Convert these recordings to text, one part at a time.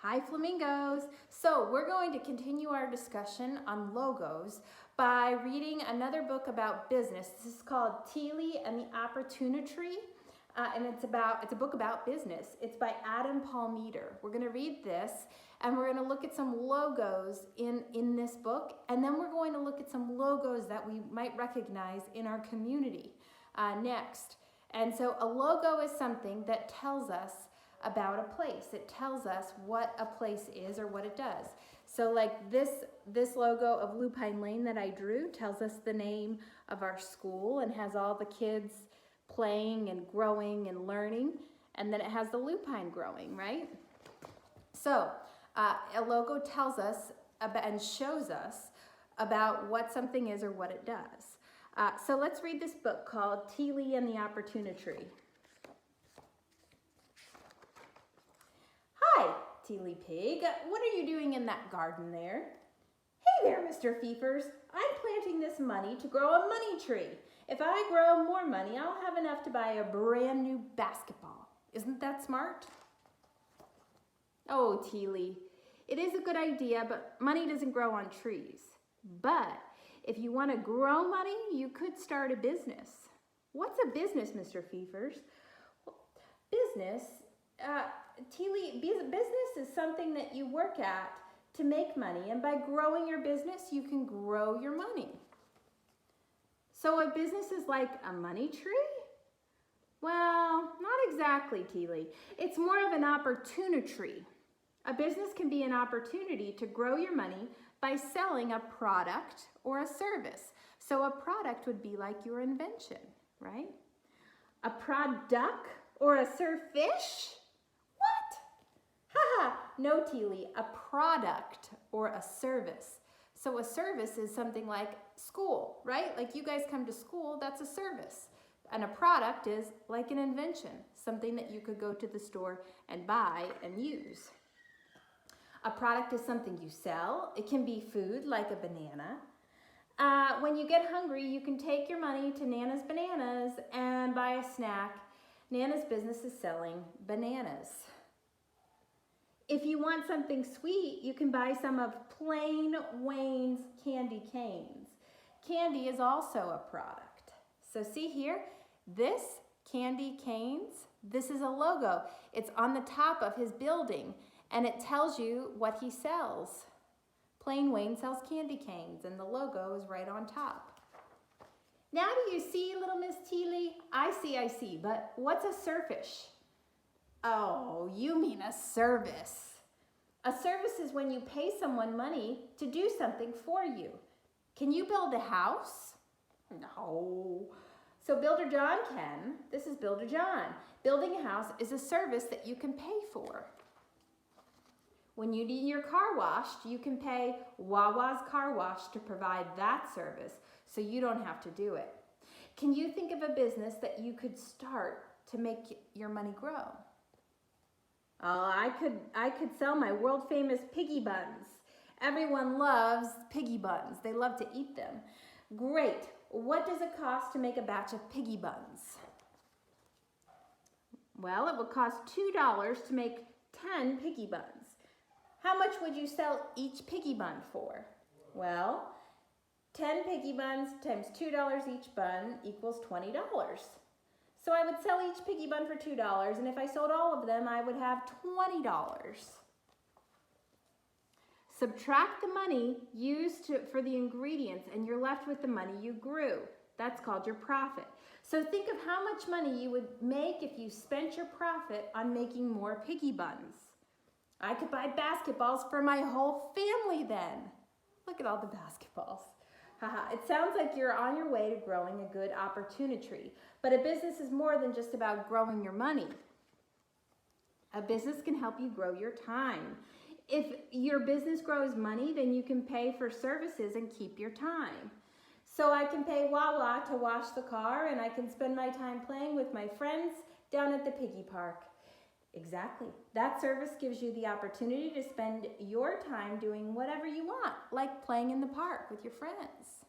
Hi Flamingos! So we're going to continue our discussion on logos by reading another book about business. This is called Teely and the Opportunitree, and it's a book about business. It's by Adam Palmeter. We're going to read this and we're going to look at some logos in this book, and then we're going to look at some logos that we might recognize in our community next. And so a logo is something that tells us about a place. It tells us what a place is or what it does. So like this logo of Lupine Lane that I drew tells us the name of our school and has all the kids playing and growing and learning, and then it has the lupine growing, right? So a logo tells us about and shows us about what something is or what it does. So let's read this book called Teely and the Opportunitree. Hi, Teely Pig. What are you doing in that garden there? Hey there, Mr. Feefers. I'm planting this money to grow a money tree. If I grow more money, I'll have enough to buy a brand new basketball. Isn't that smart? Oh, Teely, it is a good idea, but money doesn't grow on trees. But if you want to grow money, you could start a business. What's a business, Mr. Feefers? Well, business, Teely, business is something that you work at to make money, and by growing your business, you can grow your money. So a business is like a money tree? Well, not exactly, Teely. It's more of an opportunitree. A business can be an opportunity to grow your money by selling a product or a service. So a product would be like your invention, right? A product or a surfish? What? Haha, no, Teely, a product or a service. So a service is something like school, right? Like you guys come to school, that's a service. And a product is like an invention, something that you could go to the store and buy and use. A product is something you sell. It can be food like a banana. When you get hungry, you can take your money to Nana's Bananas and buy a snack. Nana's business is selling bananas. If you want something sweet, you can buy some of Plain Wayne's candy canes. Candy is also a product. So see here, this candy canes, this is a logo. It's on the top of his building, and it tells you what he sells. Plain Wayne sells candy canes, and the logo is right on top. Now do you see, little Miss Teely? I see, but what's a surfish? Oh, you mean a service. A service is when you pay someone money to do something for you. Can you build a house? No. So Builder John can. This is Builder John. Building a house is a service that you can pay for. When you need your car washed, you can pay Wawa's Car Wash to provide that service, so you don't have to do it. Can you think of a business that you could start to make your money grow? Oh, I could sell my world famous piggy buns. Everyone loves piggy buns. They love to eat them. Great. What does it cost to make a batch of piggy buns? Well, it would cost $2 to make 10 piggy buns. How much would you sell each piggy bun for? Well, 10 piggy buns times $2 each bun equals $20. So I would sell each piggy bun for $2, and if I sold all of them, I would have $20. Subtract the money used for the ingredients, and you're left with the money you grew. That's called your profit. So think of how much money you would make if you spent your profit on making more piggy buns. I could buy basketballs for my whole family then. Look at all the basketballs. Haha, it sounds like you're on your way to growing a good opportunity, but a business is more than just about growing your money. A business can help you grow your time. If your business grows money, then you can pay for services and keep your time. So I can pay Wawa to wash the car, and I can spend my time playing with my friends down at the piggy park. Exactly. That service gives you the opportunity to spend your time doing whatever you want, like playing in the park with your friends.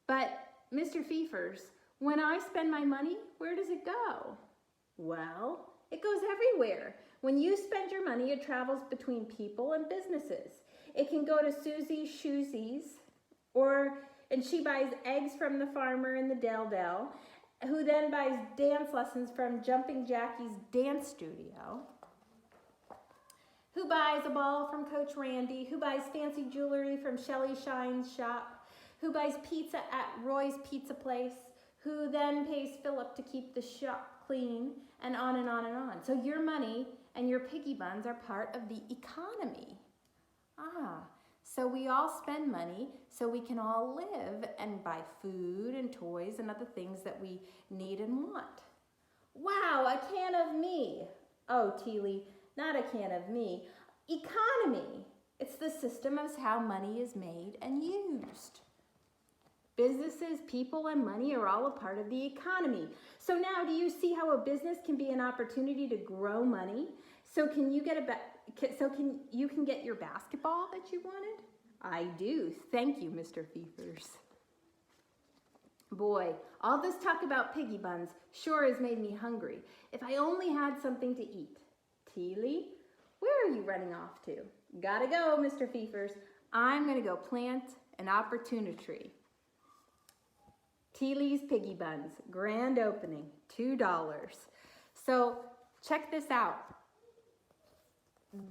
But, Mr. Feefers, when I spend my money, where does it go? Well, it goes everywhere. When you spend your money, it travels between people and businesses. It can go to Susie's Shoesies, and she buys eggs from the farmer in the Dell, who then buys dance lessons from Jumping Jackie's dance studio, who buys a ball from Coach Randy, who buys fancy jewelry from Shelly Shine's shop, who buys pizza at Roy's Pizza Place, who then pays Philip to keep the shop clean, and on and on and on. So your money and your piggy buns are part of the economy. So we all spend money so we can all live and buy food and toys and other things that we need and want. Wow, a can of me. Oh, Teely, not a can of me. Economy. It's the system of how money is made and used. Businesses, people, and money are all a part of the economy. So now, do you see how a business can be an opportunity to grow money? So can you get you can get your basketball that you wanted? I do. Thank you, Mr. Fiefers. Boy, all this talk about piggy buns sure has made me hungry. If I only had something to eat. Teely, where are you running off to? Gotta go, Mr. Fiefers. I'm gonna go plant an Opportunitree. Teely's Piggy Buns, grand opening, $2. So check this out.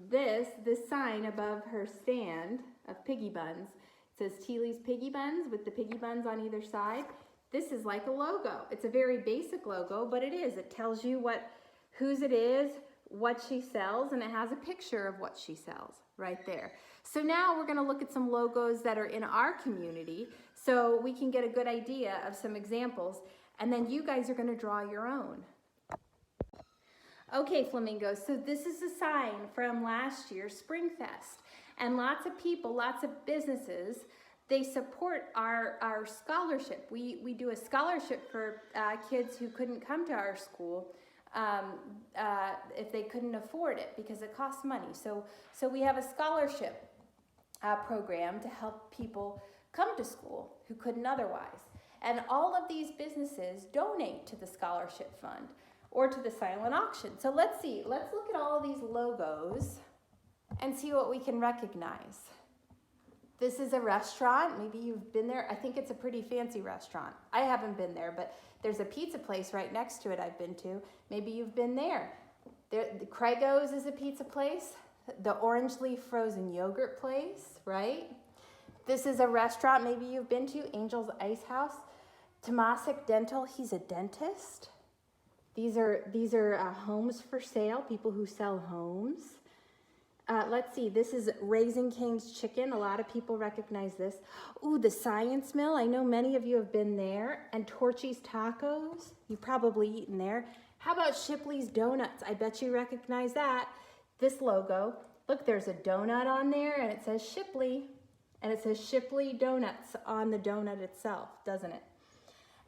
This sign above her stand of piggy buns says Teely's Piggy Buns with the piggy buns on either side. This is like a logo. It's a very basic logo, but it is. It tells you whose it is, what she sells, and it has a picture of what she sells right there. So now we're gonna look at some logos that are in our community so we can get a good idea of some examples, and then you guys are gonna draw your own. Okay, Flamingos, so this is a sign from last year's Spring Fest, and lots of people, lots of businesses, they support our scholarship. We do a scholarship for kids who couldn't come to our school if they couldn't afford it because it costs money. So we have a scholarship program to help people come to school who couldn't otherwise. And all of these businesses donate to the scholarship fund or to the silent auction. So let's see, let's look at all of these logos and see what we can recognize. This is a restaurant, maybe you've been there. I think it's a pretty fancy restaurant. I haven't been there, but there's a pizza place right next to it I've been to. Maybe you've been there. The Craigos is a pizza place. The Orange Leaf frozen yogurt place, right? This is a restaurant maybe you've been to, Angel's Ice House. Tomasic Dental, he's a dentist. These are homes for sale, people who sell homes. Let's see, this is Raising Cane's Chicken. A lot of people recognize this. Ooh, the Science Mill. I know many of you have been there. And Torchy's Tacos. You've probably eaten there. How about Shipley's Donuts? I bet you recognize that. This logo. Look, there's a donut on there and it says Shipley. And it says Shipley Donuts on the donut itself, doesn't it?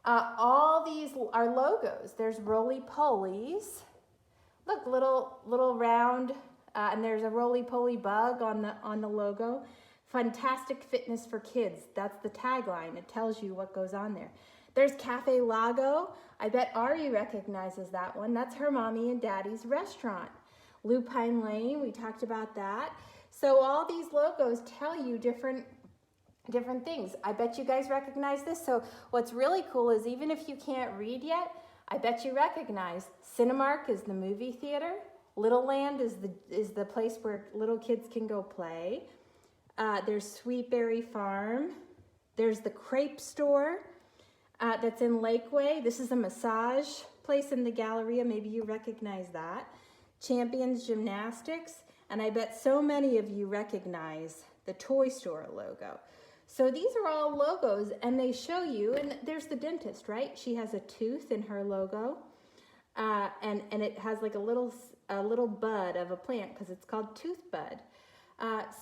All these are logos. There's roly-polies. Look, little round, and there's a roly-poly bug on the logo. Fantastic fitness for kids. That's the tagline. It tells you what goes on there. There's Cafe Lago. I bet Ari recognizes that one. That's her mommy and daddy's restaurant. Lupine Lane, we talked about that. So all these logos tell you different things. I bet you guys recognize this. So what's really cool is even if you can't read yet, I bet you recognize Cinemark is the movie theater. Little Land is the place where little kids can go play. There's Sweetberry Farm. There's the Crepe Store that's in Lakeway. This is a massage place in the Galleria. Maybe you recognize that. Champions Gymnastics. And I bet so many of you recognize the Toy Store logo. So these are all logos and they show you, and there's the dentist, right? She has a tooth in her logo and it has like a little bud of a plant because it's called Tooth Bud.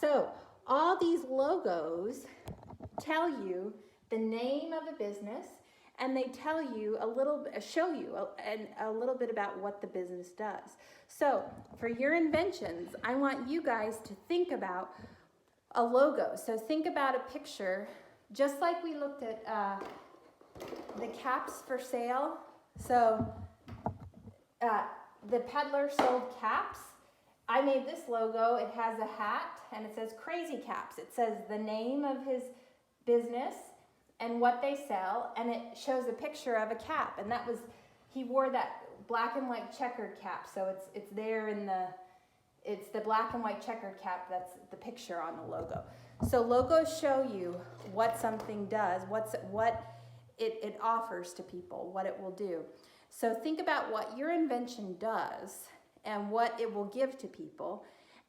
So all these logos tell you the name of a business and they tell you show you a little bit about what the business does. So for your inventions, I want you guys to think about a logo. So think about a picture, just like we looked at the caps for sale. So the peddler sold caps. I made this logo. It has a hat and it says Crazy Caps. It says the name of his business and what they sell, and it shows a picture of a cap. And that was, he wore that black and white checkered cap. So it's there in it's the black and white checkered cap. That's the picture on the logo. So logos show you what something does, what it offers to people, what it will do. So think about what your invention does and what it will give to people,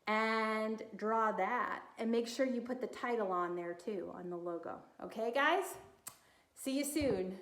and draw that, and make sure you put the title on there too, on the logo. Okay, guys? See you soon.